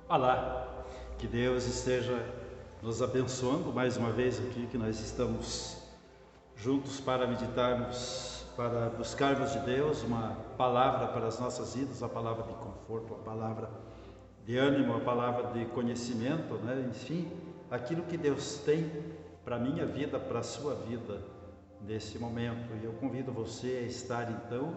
Olá, que Deus esteja nos abençoando mais uma vez aqui, que nós estamos juntos para meditarmos, para buscarmos de Deus uma palavra para as nossas vidas, uma palavra de conforto, uma palavra de ânimo, uma palavra de conhecimento, né? Enfim, aquilo que Deus tem para a minha vida, para a sua vida nesse momento. E eu convido você a estar então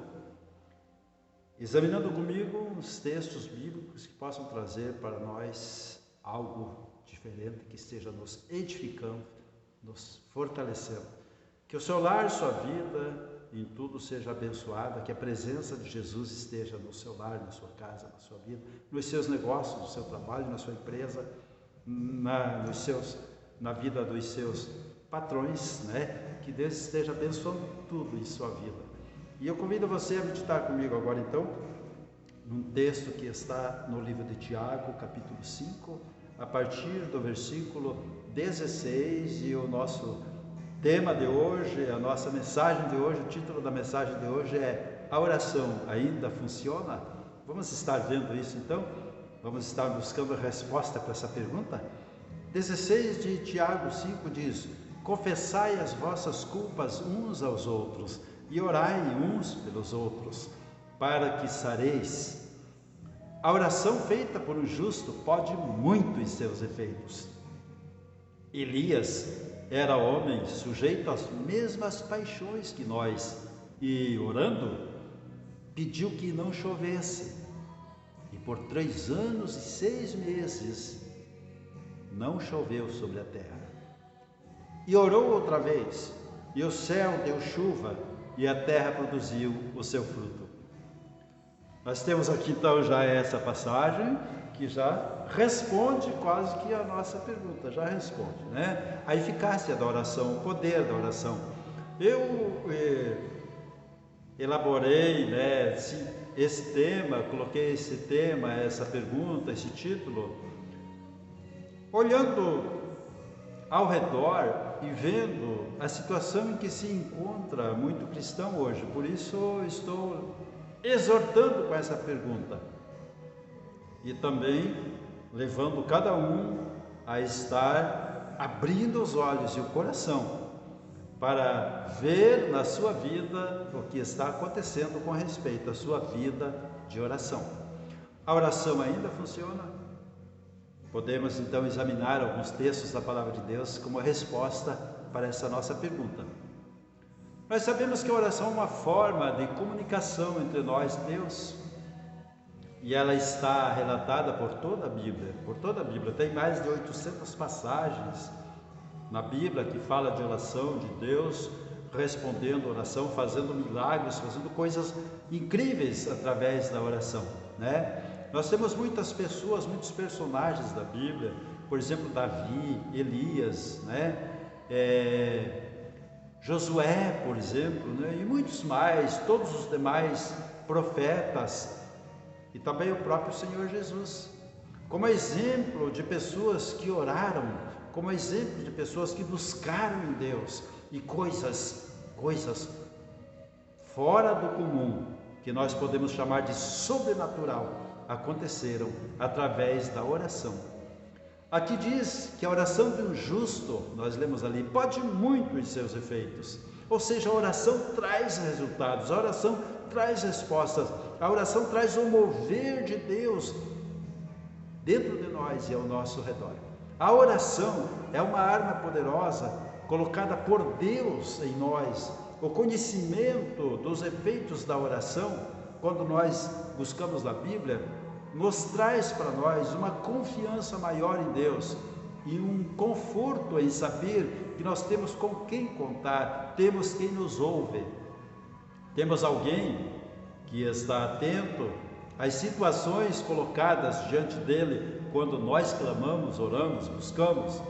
examinando comigo os textos bíblicos que possam trazer para nós algo diferente, que esteja nos edificando, nos fortalecendo. Que o seu lar, sua vida, em tudo seja abençoada, que a presença de Jesus esteja no seu lar, na sua casa, na sua vida, nos seus negócios, no seu trabalho, na sua empresa, na vida dos seus patrões, né? Que Deus esteja abençoando tudo em sua vida. E eu convido você a meditar comigo agora então, num texto que está no livro de Tiago, capítulo 5, a partir do versículo 16, e o nosso tema de hoje, a nossa mensagem de hoje, o título da mensagem de hoje é: a oração ainda funciona? Vamos estar vendo isso então? Vamos estar buscando a resposta para essa pergunta? 16 de Tiago 5 diz: confessai as vossas culpas uns aos outros e orai uns pelos outros, para que sareis. A oração feita por um justo pode muito em seus efeitos. Elias era homem sujeito às mesmas paixões que nós, e orando, pediu que não chovesse. E por 3 anos e 6 meses não choveu sobre a terra. E orou outra vez, e o céu deu chuva, e a terra produziu o seu fruto. Nós temos aqui então já essa passagem que já responde quase que a nossa pergunta, já responde, né? A eficácia da oração, o poder da oração. Eu elaborei, né, esse tema, coloquei esse tema, essa pergunta, esse título, olhando ao redor e vendo a situação em que se encontra muito cristão hoje. Por isso estou exortando com essa pergunta e também levando cada um a estar abrindo os olhos e o coração para ver na sua vida o que está acontecendo com respeito à sua vida de oração. A oração ainda funciona? Podemos então examinar alguns textos da Palavra de Deus como resposta para essa nossa pergunta. Nós sabemos que a oração é uma forma de comunicação entre nós e Deus, e ela está relatada por toda a Bíblia. Tem mais de 800 passagens na Bíblia que fala de oração, de Deus respondendo a oração, fazendo milagres, fazendo coisas incríveis através da oração, né? Nós temos muitas pessoas, muitos personagens da Bíblia, por exemplo, Davi, Elias, né? Josué, por exemplo, né? E muitos mais, todos os demais profetas, e também o próprio Senhor Jesus, como exemplo de pessoas que oraram, como exemplo de pessoas que buscaram em Deus, e coisas fora do comum, que nós podemos chamar de sobrenatural, aconteceram através da oração. Aqui diz que a oração de um justo, nós lemos ali, pode muito em seus efeitos. Ou seja, a oração traz resultados, a oração traz respostas, a oração traz o mover de Deus dentro de nós e ao nosso redor. A oração é uma arma poderosa colocada por Deus em nós. O conhecimento dos efeitos da oração, quando nós buscamos na Bíblia, nos traz para nós uma confiança maior em Deus e um conforto em saber que nós temos com quem contar, temos quem nos ouve, temos alguém que está atento às situações colocadas diante dele quando nós clamamos, oramos, buscamos,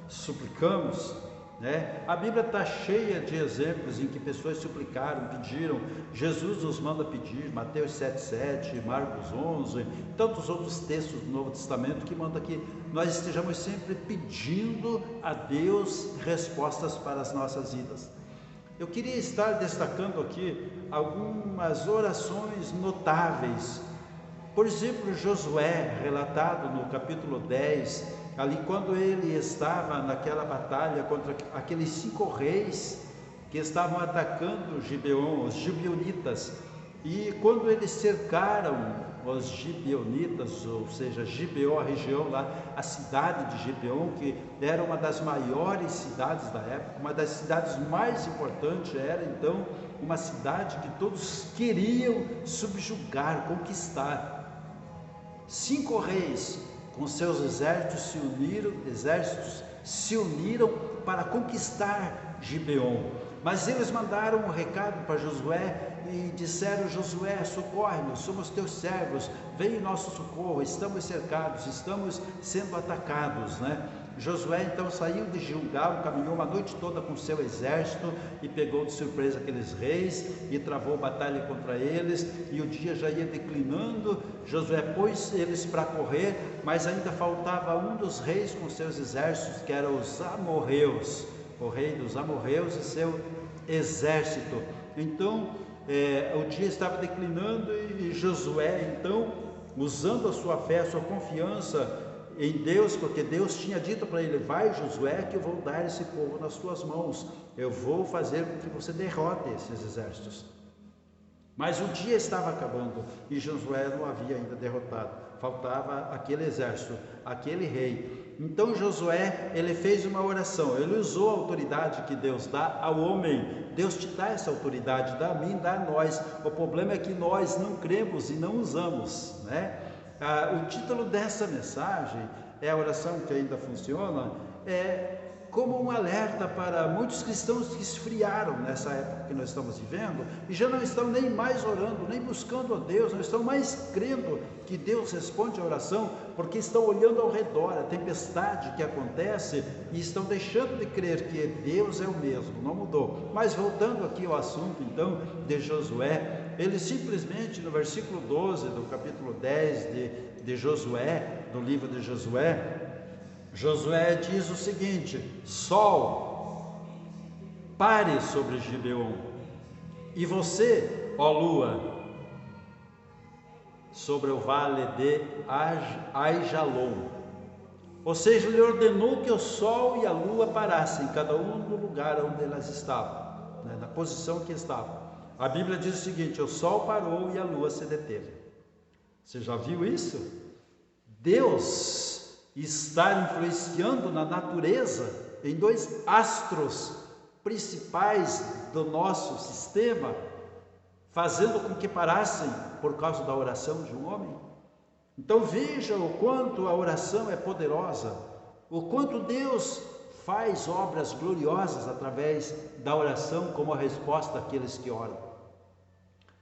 suplicamos, né? A Bíblia está cheia de exemplos em que pessoas suplicaram, pediram. Jesus nos manda pedir, Mateus 7,7, Marcos 11, tantos outros textos do Novo Testamento que manda que nós estejamos sempre pedindo a Deus respostas para as nossas vidas. Eu queria estar destacando aqui algumas orações notáveis Por exemplo, Josué, relatado no capítulo 10, ali quando ele estava naquela batalha contra aqueles 5 reis que estavam atacando Gibeon, os gibeonitas, e quando eles cercaram os gibeonitas, ou seja, Gibeon, a região lá, a cidade de Gibeon, que era uma das maiores cidades da época, uma das cidades mais importantes, era então uma cidade que todos queriam subjugar, conquistar. 5 reis com seus exércitos se uniram para conquistar Gibeon. Mas eles mandaram um recado para Josué e disseram: Josué, socorre-nos, somos teus servos, vem em nosso socorro, estamos cercados, estamos sendo atacados, né? Josué então saiu de Gilgal, caminhou uma noite toda com seu exército e pegou de surpresa aqueles reis e travou batalha contra eles, e o dia já ia declinando. Josué pôs eles para correr, mas ainda faltava um dos reis com seus exércitos, que era os amorreus, o rei dos amorreus e seu exército. Então o dia estava declinando e Josué então, usando a sua fé, a sua confiança em Deus, porque Deus tinha dito para ele: vai, Josué, que eu vou dar esse povo nas tuas mãos, eu vou fazer com que você derrote esses exércitos. Mas o dia estava acabando e Josué não havia ainda derrotado, faltava aquele exército, aquele rei. Então Josué, ele fez uma oração, ele usou a autoridade que Deus dá ao homem. Deus te dá essa autoridade, dá a mim, dá a nós. O problema é que nós não cremos e não usamos, né? O título dessa mensagem é a oração que ainda funciona, como um alerta para muitos cristãos que esfriaram nessa época que nós estamos vivendo e já não estão nem mais orando, nem buscando a Deus, não estão mais crendo que Deus responde a oração, porque estão olhando ao redor a tempestade que acontece e estão deixando de crer que Deus é o mesmo, não mudou. Mas voltando aqui ao assunto então de Josué, ele simplesmente no versículo 12 do capítulo 10 de Josué, do livro de Josué, Josué diz o seguinte: sol, pare sobre Gibeon, e você, ó lua, sobre o vale de Aijalon. Ou seja, ele ordenou que o sol e a lua parassem, cada um no lugar onde elas estavam, né, na posição que estavam. A Bíblia diz o seguinte: o sol parou e a lua se deteve. Você já viu isso? Deus está influenciando na natureza, em 2 astros principais do nosso sistema, fazendo com que parassem por causa da oração de um homem. Então veja o quanto a oração é poderosa, o quanto Deus faz obras gloriosas através da oração como a resposta àqueles que oram.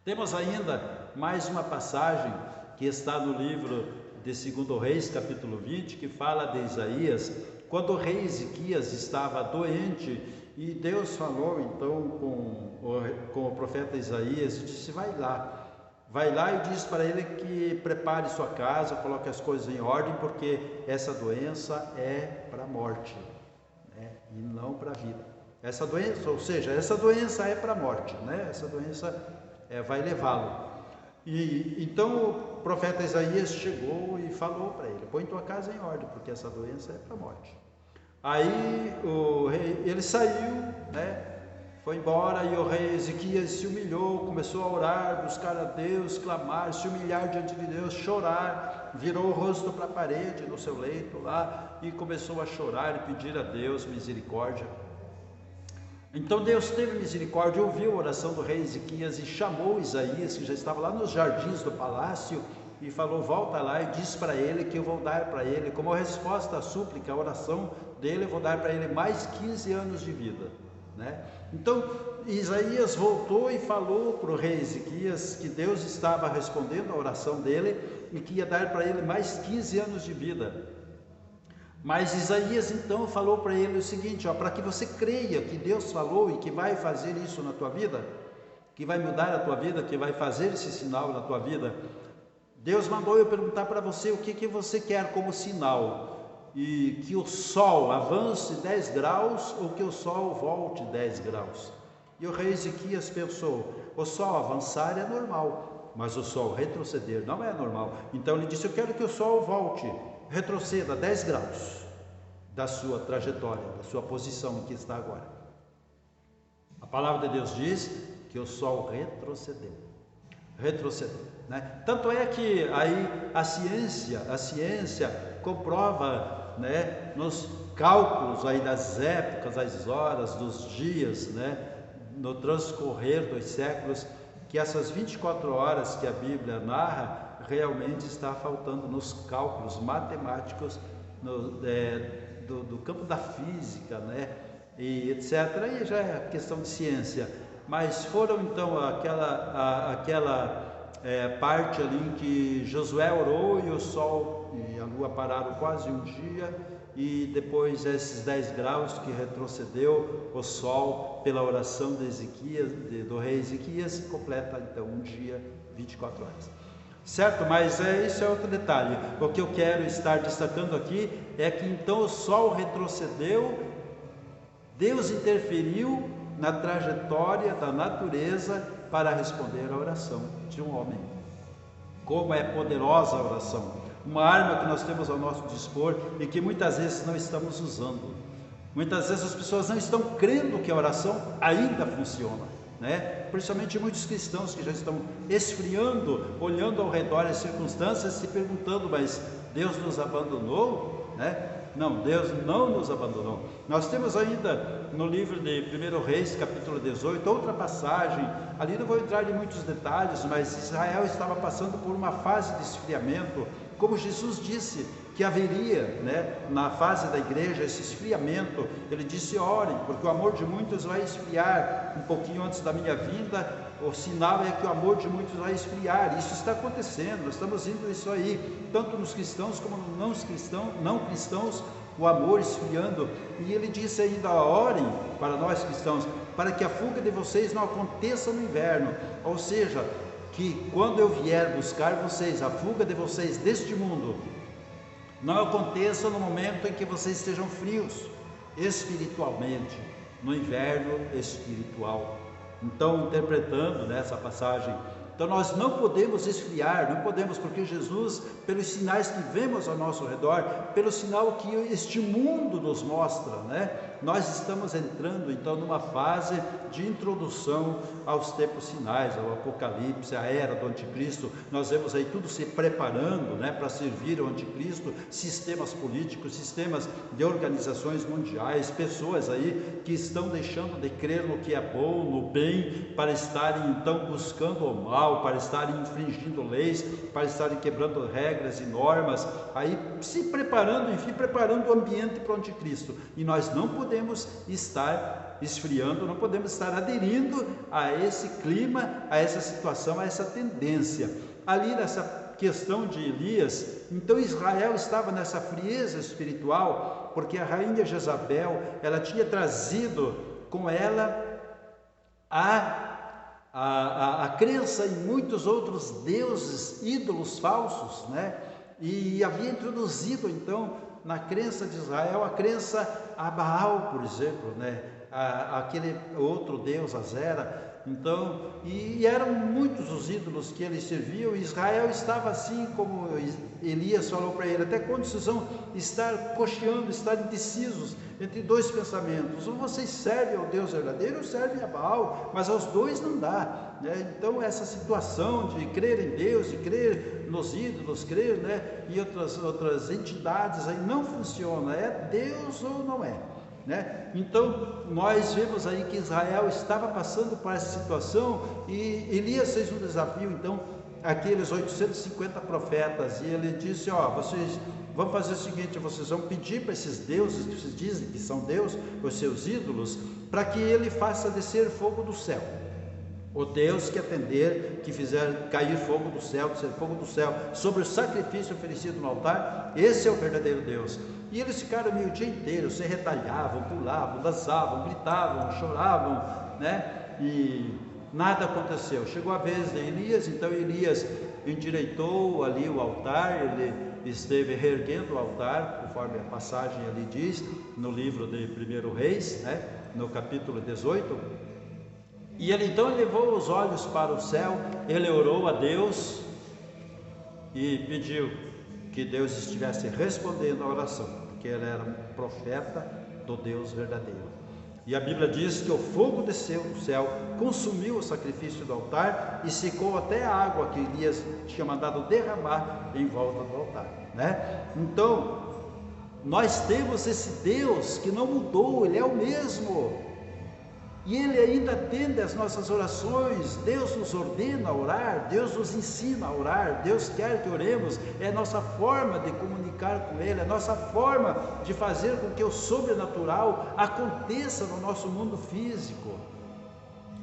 Temos ainda mais uma passagem que está no livro de 2 Reis, capítulo 20, que fala de Isaías, quando o rei Ezequias estava doente, e Deus falou então com o profeta Isaías, e disse: vai lá e diz para ele que prepare sua casa, coloque as coisas em ordem, porque essa doença é para a morte, né? E não para a vida. Essa doença, ou seja, essa doença é para a morte, né? Essa doença vai levá-lo. E então o profeta Isaías chegou e falou para ele: põe tua casa em ordem, porque essa doença é para a morte. Aí o rei, ele saiu, né, foi embora, e o rei Ezequias se humilhou, começou a orar, buscar a Deus, clamar, se humilhar diante de Deus, chorar, virou o rosto para a parede no seu leito lá e começou a chorar e pedir a Deus misericórdia. Então Deus teve misericórdia, ouviu a oração do rei Ezequias e chamou Isaías, que já estava lá nos jardins do palácio, e falou: volta lá e diz para ele que eu vou dar para ele, como resposta à súplica, à oração dele, eu vou dar para ele mais 15 anos de vida, né? Então Isaías voltou e falou para o rei Ezequias que Deus estava respondendo a oração dele e que ia dar para ele mais 15 anos de vida. Mas Isaías então falou para ele o seguinte: para que você creia que Deus falou e que vai fazer isso na tua vida, que vai mudar a tua vida, que vai fazer esse sinal na tua vida, Deus mandou eu perguntar para você o que você quer como sinal, e que o sol avance 10 graus ou que o sol volte 10 graus. E o rei Ezequias pensou: o sol avançar é normal, mas o sol retroceder não é normal. Então ele disse: eu quero que o sol volte, retroceda 10 graus da sua trajetória, da sua posição em que está agora. A palavra de Deus diz que o sol retrocedeu, né? Tanto é que aí a ciência comprova, né, nos cálculos aí das épocas, das horas, dos dias, né, no transcorrer dos séculos, que essas 24 horas que a Bíblia narra realmente está faltando nos cálculos matemáticos do campo da física, né, e etc. Aí já é questão de ciência, mas foram então aquela parte ali em que Josué orou e o sol e a lua pararam quase um dia, e depois esses 10 graus que retrocedeu o sol pela oração de Ezequias, do rei Ezequias, completa então um dia, 24 horas. Certo? Mas isso é outro detalhe. O que eu quero estar destacando aqui é que então o sol retrocedeu, Deus interferiu na trajetória da natureza para responder à oração de um homem. Como é poderosa a oração, uma arma que nós temos ao nosso dispor e que muitas vezes não estamos usando. Muitas vezes as pessoas não estão crendo que a oração ainda funciona, né? Principalmente muitos cristãos que já estão esfriando, olhando ao redor as circunstâncias, se perguntando: mas Deus nos abandonou, né? Não, Deus não nos abandonou. Nós temos ainda no livro de 1 Reis, capítulo 18, outra passagem, ali não vou entrar em muitos detalhes, mas Israel estava passando por uma fase de esfriamento, como Jesus disse que haveria, né, na fase da igreja, esse esfriamento. Ele disse: orem, porque o amor de muitos vai esfriar. Um pouquinho antes da minha vinda, o sinal é que o amor de muitos vai esfriar. Isso está acontecendo, nós estamos indo isso aí, tanto nos cristãos como nos não cristãos, o amor esfriando. E ele disse ainda: orem para nós cristãos, para que a fuga de vocês não aconteça no inverno, ou seja, que quando eu vier buscar vocês, a fuga de vocês deste mundo não aconteça no momento em que vocês estejam frios espiritualmente, no inverno espiritual. Então, interpretando nessa passagem, então nós não podemos esfriar, não podemos, porque Jesus, pelos sinais que vemos ao nosso redor, pelo sinal que este mundo nos mostra, né, nós estamos entrando então numa fase de introdução aos tempos finais, ao Apocalipse, à era do Anticristo. Nós vemos aí tudo se preparando, né, para servir ao Anticristo, sistemas políticos, sistemas de organizações mundiais, pessoas aí que estão deixando de crer no que é bom, no bem, para estarem então buscando o mal, para estarem infringindo leis, para estarem quebrando regras e normas, aí se preparando, enfim, preparando o ambiente para o Anticristo. E nós não podemos estar esfriando, não podemos estar aderindo a esse clima, a essa situação, a essa tendência. Ali nessa questão de Elias, então Israel estava nessa frieza espiritual, porque a rainha Jezabel, ela tinha trazido com ela a crença em muitos outros deuses, ídolos falsos, né? E havia introduzido então na crença de Israel a crença a Baal, por exemplo, né? Aquele outro deus, Azera. Então, e eram muitos os ídolos que eles serviam, e Israel estava assim, como Elias falou para ele: até quando vocês vão estar cocheando, estar indecisos entre dois pensamentos? Ou vocês servem ao Deus verdadeiro ou servem a Baal, mas aos dois não dá, né? Então essa situação de crer em Deus, de crer nos ídolos, crer, né, em outras entidades, aí não funciona. É Deus ou não é, né? Então nós vemos aí que Israel estava passando por essa situação, e Elias fez um desafio então aqueles 850 profetas, e ele disse: ó, vocês vão fazer o seguinte, vocês vão pedir para esses deuses que vocês dizem que são Deus, os seus ídolos, para que ele faça descer fogo do céu. O Deus que atender, que fizer cair fogo do céu, descer fogo do céu sobre o sacrifício oferecido no altar, esse é o verdadeiro Deus. E eles ficaram meio dia inteiro, se retalhavam, pulavam, dançavam, gritavam, choravam, né? E nada aconteceu. Chegou a vez de Elias, então Elias endireitou ali o altar, ele esteve reerguendo o altar, conforme a passagem ali diz, no livro de 1 Reis, né? No capítulo 18. E ele então levou os olhos para o céu, ele orou a Deus e pediu que Deus estivesse respondendo a oração, porque ele era um profeta do Deus verdadeiro. E a Bíblia diz que o fogo desceu do céu, consumiu o sacrifício do altar e secou até a água que Elias tinha mandado derramar em volta do altar, né? Então, nós temos esse Deus que não mudou, Ele é o mesmo. E Ele ainda atende às nossas orações. Deus nos ordena a orar, Deus nos ensina a orar, Deus quer que oremos. É a nossa forma de comunicar com Ele, é a nossa forma de fazer com que o sobrenatural aconteça no nosso mundo físico.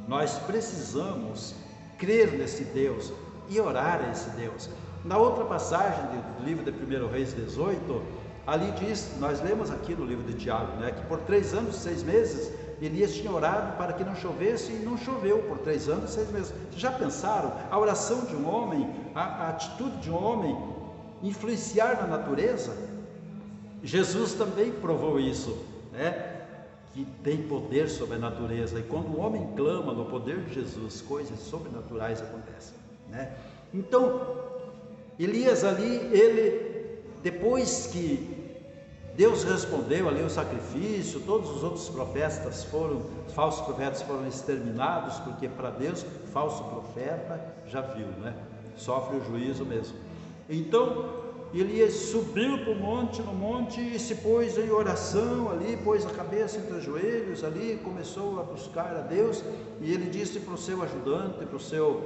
Nós precisamos crer nesse Deus e orar a esse Deus. Na outra passagem do livro de 1 Reis 18, ali diz, nós lemos aqui no livro de Tiago, né, que por 3 anos e 6 meses Elias tinha orado para que não chovesse e não choveu por 3 anos e 6 meses. Vocês já pensaram a oração de um homem, a atitude de um homem influenciar na natureza? Jesus também provou isso, né? Que tem poder sobre a natureza, e quando o homem clama no poder de Jesus, coisas sobrenaturais acontecem, né? Então, Elias ali, ele, depois que Deus respondeu ali o sacrifício, todos os outros falsos profetas foram exterminados, porque para Deus, falso profeta, já viu, né? Sofre o juízo mesmo. Então, Elias subiu para o monte, no monte, e se pôs em oração ali, pôs a cabeça entre os joelhos ali, começou a buscar a Deus, e ele disse para o seu ajudante, para o seu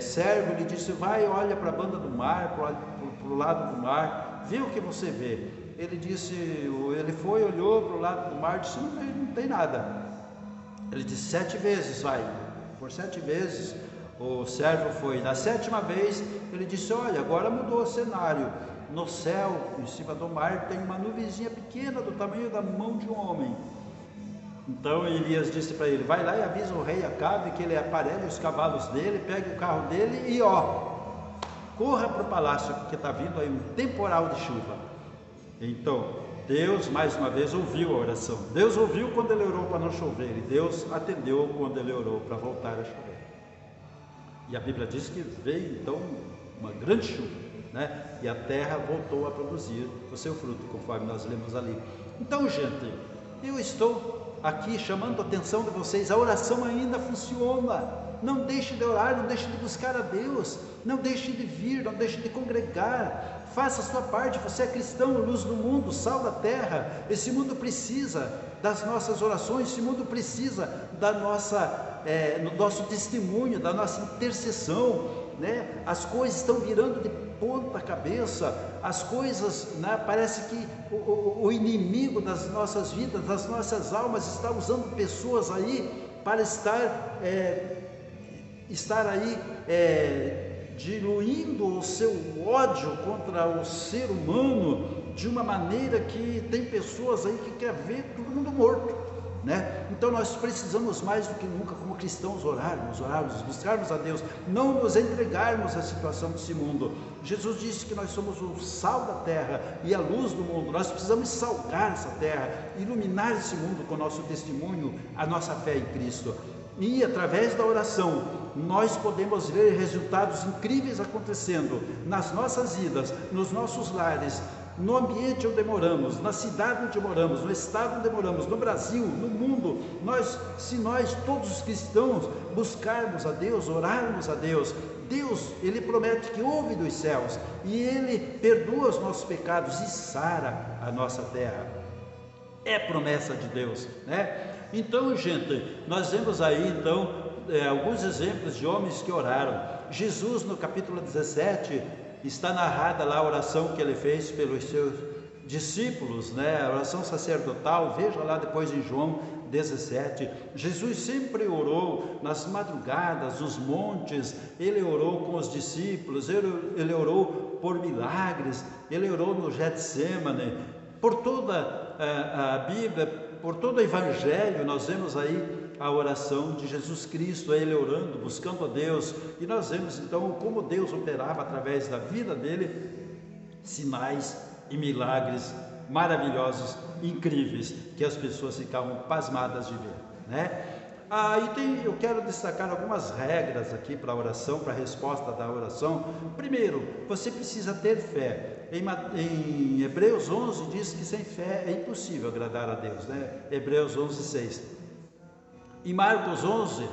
servo, ele disse, vai, olha para a banda do mar, para o lado do mar, vê o que você vê. Ele disse, ele foi, olhou para o lado do mar, disse, não tem nada. Ele disse, 7 vezes vai. Por 7 vezes o servo foi. Na 7ª vez ele disse, olha, agora mudou o cenário. No céu, em cima do mar, tem uma nuvenzinha pequena do tamanho da mão de um homem. Então Elias disse para ele, vai lá e avisa o rei Acabe que ele aparelhe os cavalos dele, pegue o carro dele e corra para o palácio, porque está vindo aí um temporal de chuva. Então, Deus mais uma vez ouviu a oração. Deus ouviu quando ele orou para não chover, e Deus atendeu quando ele orou para voltar a chover. E a Bíblia diz que veio então uma grande chuva, né? E a terra voltou a produzir o seu fruto, conforme nós lemos ali. Então, gente, eu estou aqui chamando a atenção de vocês, a oração ainda funciona. Não deixe de orar, não deixe de buscar a Deus, não deixe de vir, não deixe de congregar. Faça a sua parte, você é cristão, luz do mundo, sal da terra. Esse mundo precisa das nossas orações, esse mundo precisa da do nosso testemunho, da nossa intercessão, né? As coisas estão virando de ponta cabeça, as coisas, né? Parece que o inimigo das nossas vidas, das nossas almas, está usando pessoas aí para estar aí diluindo o seu ódio contra o ser humano de uma maneira que tem pessoas aí que quer ver todo mundo morto, né? Então nós precisamos mais do que nunca como cristãos orarmos, buscarmos a Deus, não nos entregarmos à situação desse mundo. Jesus disse que nós somos o sal da terra e a luz do mundo. Nós precisamos salgar essa terra, iluminar esse mundo com o nosso testemunho, a nossa fé em Cristo. E através da oração, nós podemos ver resultados incríveis acontecendo nas nossas vidas, nos nossos lares, no ambiente onde moramos, na cidade onde moramos, no estado onde moramos, no Brasil, no mundo. Se nós, todos os cristãos, buscarmos a Deus, orarmos a Deus, Deus, Ele promete que ouve dos céus e Ele perdoa os nossos pecados e sara a nossa terra. É promessa de Deus, né? Então, gente, nós vemos aí então alguns exemplos de homens que oraram. Jesus, no capítulo 17, está narrada lá a oração que ele fez pelos seus discípulos, né? A oração sacerdotal, veja lá depois em João 17. Jesus sempre orou nas madrugadas, nos montes, ele orou com os discípulos, ele orou por milagres, ele orou no Getsêmani. Por toda a Bíblia, por todo o Evangelho, nós vemos aí a oração de Jesus Cristo, ele orando, buscando a Deus, e nós vemos então como Deus operava através da vida dele, sinais e milagres maravilhosos, incríveis, que as pessoas ficavam pasmadas de ver, né? Eu quero destacar algumas regras aqui para a oração, para a resposta da oração. Primeiro, você precisa ter fé. Em Hebreus 11 diz que sem fé é impossível agradar a Deus, né? Hebreus 11:6. Em Marcos 11,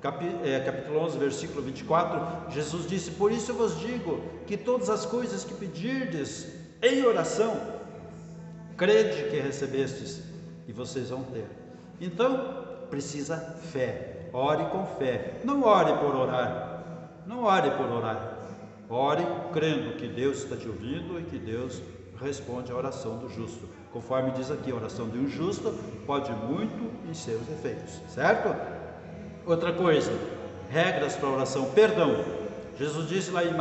capítulo 11, versículo 24, Jesus disse: por isso eu vos digo que todas as coisas que pedirdes em oração, crede que recebestes e vocês vão ter. Então, precisa fé. Ore com fé. Não ore por orar. Não ore por orar. Ore crendo que Deus está te ouvindo e que Deus responde à oração do justo. Conforme diz aqui, a oração de um justo pode muito em seus efeitos. Certo? Outra coisa, regras para a oração. Perdão. Jesus disse lá em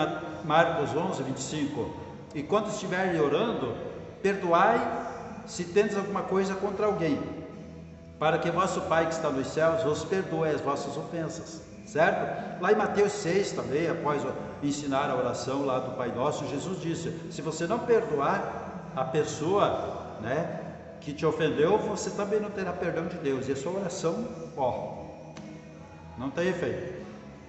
Marcos 11, 25: e quando estiverem orando, perdoai se tendes alguma coisa contra alguém, para que vosso Pai que está nos céus vos perdoe as vossas ofensas, certo? Lá em Mateus 6 também, após ensinar a oração lá do Pai Nosso, Jesus disse: se você não perdoar a pessoa, né, que te ofendeu, você também não terá perdão de Deus, e a sua oração, não tem efeito.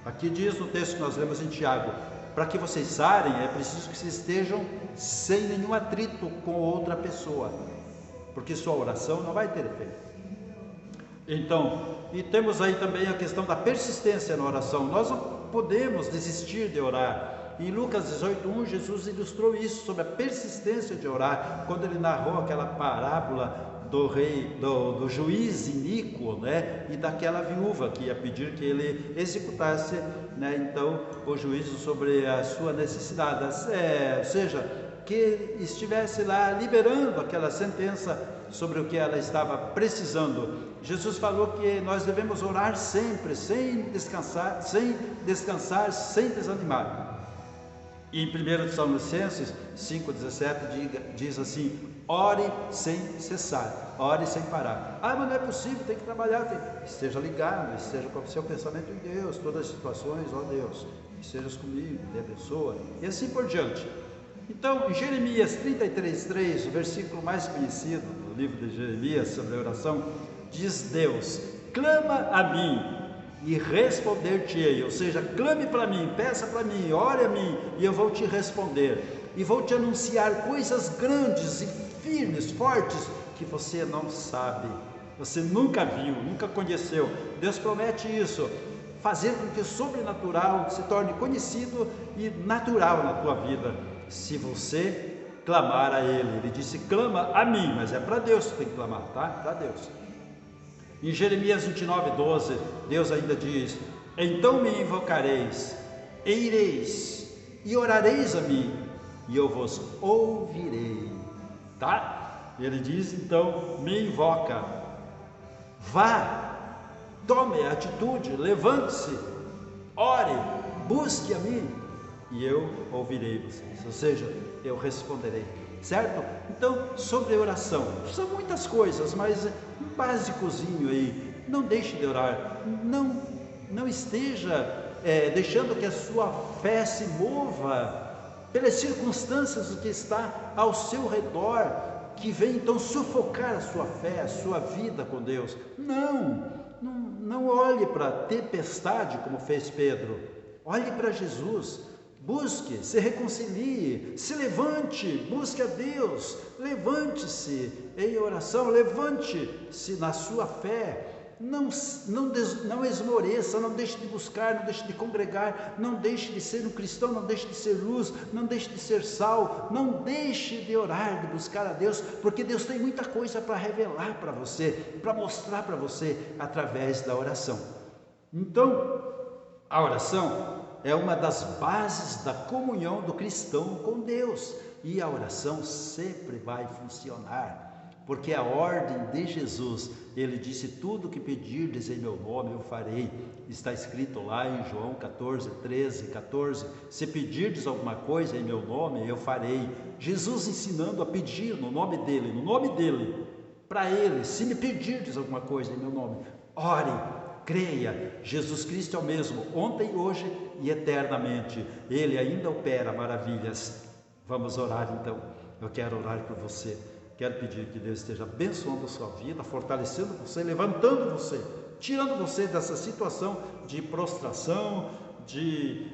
Aqui diz no texto que nós lemos em Tiago: para que vocês sarem, é preciso que vocês estejam sem nenhum atrito com outra pessoa, porque sua oração não vai ter efeito. Então, e temos aí também a questão da persistência na oração. Nós não podemos desistir de orar. Em Lucas 18:1, Jesus ilustrou isso, sobre a persistência de orar, quando ele narrou aquela parábola do juiz iníquo, né, e daquela viúva que ia pedir que ele executasse, né, então, o juízo sobre a sua necessidade, ou seja, que estivesse lá liberando aquela sentença sobre o que ela estava precisando. Jesus falou que nós devemos orar sempre, sem descansar, sem desanimar. E em 1 Tessalonicenses 5,17 diz assim: ore sem cessar, ore sem parar. Mas não é possível, tem que trabalhar, esteja ligado, esteja com o seu pensamento em Deus, todas as situações, Deus, estejas comigo, me abençoa, e assim por diante. Então, em Jeremias 33:3, o versículo mais conhecido do livro de Jeremias sobre a oração, diz Deus: clama a mim e responder-te-ei, ou seja, clame para mim, peça para mim, ore a mim e eu vou te responder, e vou te anunciar coisas grandes e firmes, fortes, que você não sabe, você nunca viu, nunca conheceu. Deus promete isso, fazer com que o sobrenatural se torne conhecido e natural na tua vida, se você clamar a Ele. Ele disse: clama a mim, mas é para Deus que tem que clamar, tá? Para Deus. Em Jeremias 29:12, Deus ainda diz: então me invocareis, e ireis, e orareis a mim, e eu vos ouvirei, tá? Ele diz, então, me invoca, vá, tome a atitude, levante-se, ore, busque a mim, e eu ouvirei vocês, ou seja, eu responderei, certo? Então, sobre oração, são muitas coisas, mas um básicozinho aí: não deixe de orar, não esteja deixando que a sua fé se mova pelas circunstâncias do que está ao seu redor, que vem então sufocar a sua fé, a sua vida com Deus. Não olhe para a tempestade como fez Pedro, olhe para Jesus. Busque, se reconcilie, se levante, busque a Deus, levante-se em oração, levante-se na sua fé, não esmoreça, não deixe de buscar, não deixe de congregar, não deixe de ser um cristão, não deixe de ser luz, não deixe de ser sal, não deixe de orar, de buscar a Deus, porque Deus tem muita coisa para revelar para você, para mostrar para você através da oração. Então, a oração é uma das bases da comunhão do cristão com Deus, e a oração sempre vai funcionar, porque a ordem de Jesus, ele disse: tudo que pedirdes em meu nome eu farei, está escrito lá em João 14, se pedirdes alguma coisa em meu nome eu farei. Jesus ensinando a pedir no nome dele, para ele: se me pedirdes alguma coisa em meu nome, ore, creia, Jesus Cristo é o mesmo, ontem, hoje e eternamente, Ele ainda opera maravilhas. Vamos orar então. Eu quero orar por você, quero pedir que Deus esteja abençoando a sua vida, fortalecendo você, levantando você, tirando você dessa situação de prostração, de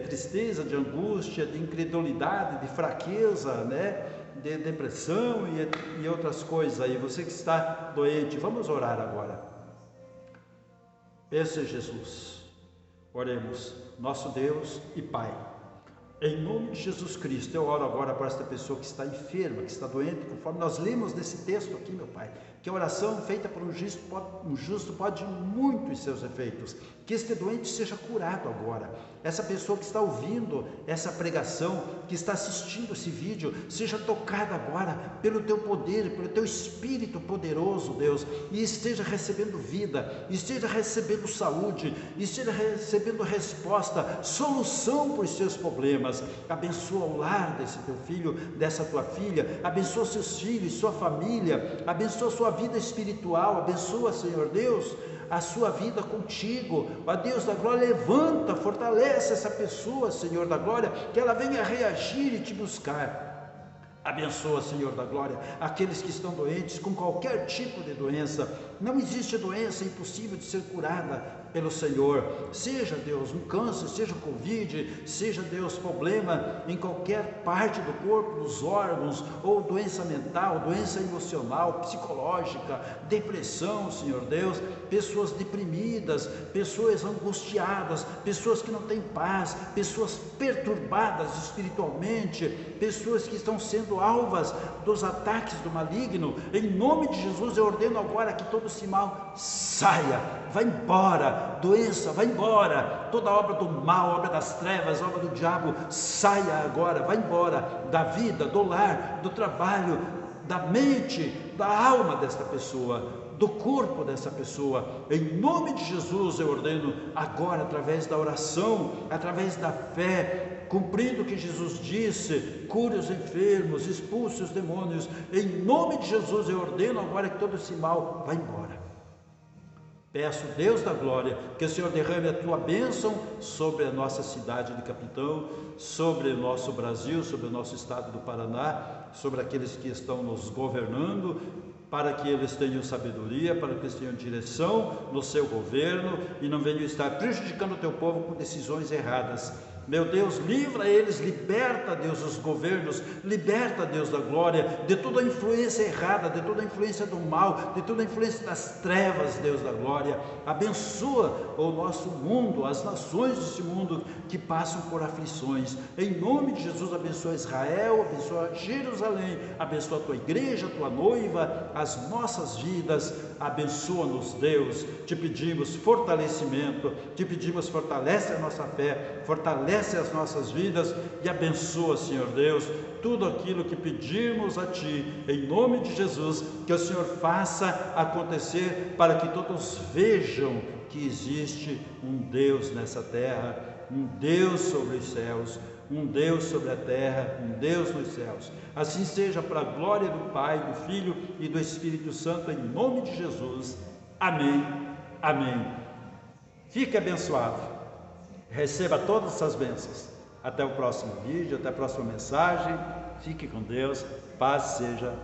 tristeza, de angústia, de incredulidade, de fraqueza, né? De depressão e outras coisas aí. Você que está doente, vamos orar agora. Esse é Jesus. Oremos. Nosso Deus e Pai, em nome de Jesus Cristo, eu oro agora para esta pessoa que está enferma, que está doente, conforme nós lemos nesse texto aqui, meu Pai, que a oração feita por um justo pode muito em seus efeitos, que este doente seja curado agora. Essa pessoa que está ouvindo essa pregação, que está assistindo esse vídeo, seja tocada agora pelo Teu poder, pelo Teu Espírito poderoso, Deus, e esteja recebendo vida, esteja recebendo saúde, esteja recebendo resposta, solução para os seus problemas. Abençoa o lar desse Teu filho, dessa Tua filha, abençoa seus filhos, sua família, abençoa sua vida espiritual, abençoa, Senhor Deus, a sua vida contigo. Ó Deus da glória, levanta, fortalece essa pessoa, Senhor da glória, que ela venha reagir e te buscar. Abençoa, Senhor da glória, aqueles que estão doentes com qualquer tipo de doença. Não existe doença impossível de ser curada pelo Senhor, seja, Deus, um câncer, seja Covid, seja, Deus, problema em qualquer parte do corpo, nos órgãos, ou doença mental, doença emocional, psicológica, depressão, Senhor Deus, pessoas deprimidas, pessoas angustiadas, pessoas que não têm paz, pessoas perturbadas espiritualmente, pessoas que estão sendo alvas dos ataques do maligno. Em nome de Jesus, eu ordeno agora que todo esse mal saia, vá embora. Doença, vai embora, toda obra do mal, obra das trevas, obra do diabo, saia agora, vai embora da vida, do lar, do trabalho, da mente, da alma desta pessoa, do corpo dessa pessoa. Em nome de Jesus eu ordeno agora, através da oração, através da fé, cumprindo o que Jesus disse, cure os enfermos, expulse os demônios. Em nome de Jesus eu ordeno agora que todo esse mal vá embora. Peço, Deus da glória, que o Senhor derrame a tua bênção sobre a nossa cidade de Capitão, sobre o nosso Brasil, sobre o nosso estado do Paraná, sobre aqueles que estão nos governando, para que eles tenham sabedoria, para que eles tenham direção no seu governo e não venham estar prejudicando o teu povo com decisões erradas. Meu Deus, livra eles, liberta, Deus, os governos, liberta, Deus da glória, de toda a influência errada, de toda a influência do mal, de toda a influência das trevas, Deus da glória. Abençoa o nosso mundo, as nações desse mundo que passam por aflições. Em nome de Jesus, abençoa Israel, abençoa Jerusalém, abençoa a tua igreja, a tua noiva, as nossas vidas. Abençoa-nos, Deus. Te pedimos fortalecimento, te pedimos fortalece a nossa fé, fortalece as nossas vidas e abençoa, Senhor Deus, tudo aquilo que pedirmos a Ti, em nome de Jesus, que o Senhor faça acontecer para que todos vejam que existe um Deus nessa terra, um Deus sobre os céus, um Deus sobre a terra, um Deus nos céus. Assim seja, para a glória do Pai, do Filho e do Espírito Santo, em nome de Jesus. Amém, amém. Fique abençoado. Receba todas essas bênçãos. Até o próximo vídeo, até a próxima mensagem. Fique com Deus. Paz seja